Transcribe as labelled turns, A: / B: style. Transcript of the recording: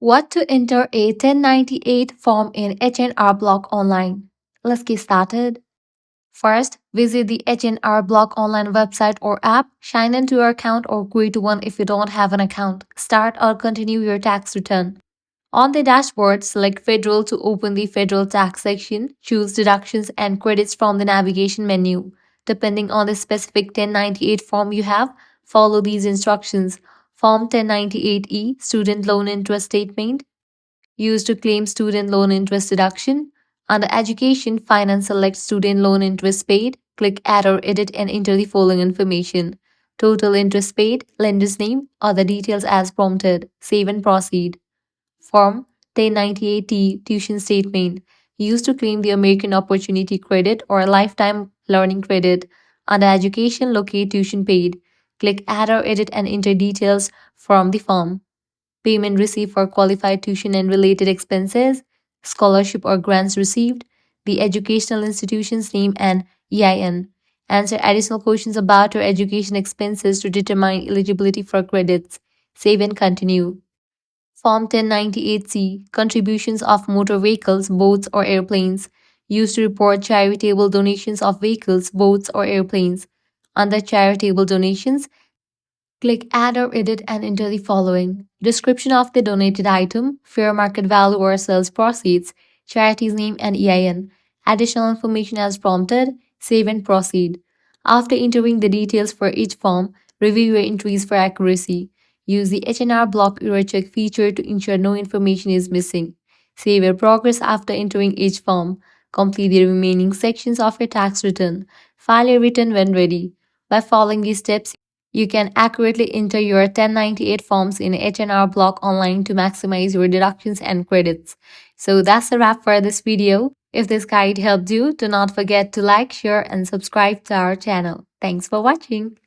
A: What to enter a 1098 form in H&R Block Online. Let's get started. First, visit the H&R Block Online website or app, sign into your account or create one if you don't have an account. Start or continue your tax return. On the dashboard, select Federal to open the Federal Tax section. Choose Deductions and Credits from the navigation menu. Depending on the specific 1098 form you have, follow these instructions. Form 1098E Student Loan Interest Statement used to claim student loan interest deduction. Under Education, Finance, select Student Loan Interest Paid. Click Add or Edit and enter the following information. Total interest paid, lender's name, or the details as prompted. Save and proceed. Form 1098T Tuition Statement used to claim the American Opportunity Credit or Lifetime Learning Credit. Under Education, locate tuition paid. Click Add or Edit and enter details from the form. Payment received for qualified tuition and related expenses, scholarship or grants received, the educational institution's name and EIN. Answer additional questions about your education expenses to determine eligibility for credits. Save and continue. Form 1098C Contributions of motor vehicles, boats, or airplanes used to report charitable donations of vehicles, boats, or airplanes. Under charitable donations, click Add or Edit and enter the following. Description of the donated item, fair market value or sales proceeds, charity's name and EIN. Additional information as prompted. Save and proceed. After entering the details for each form, review your entries for accuracy. Use the H&R Block Error Check feature to ensure no information is missing. Save your progress after entering each form. Complete the remaining sections of your tax return. File your return when ready. By following these steps, you can accurately enter your 1098 forms in H&R Block Online to maximize your deductions and credits. So that's a wrap for this video. If this guide helped you, do not forget to like, share, and subscribe to our channel. Thanks for watching.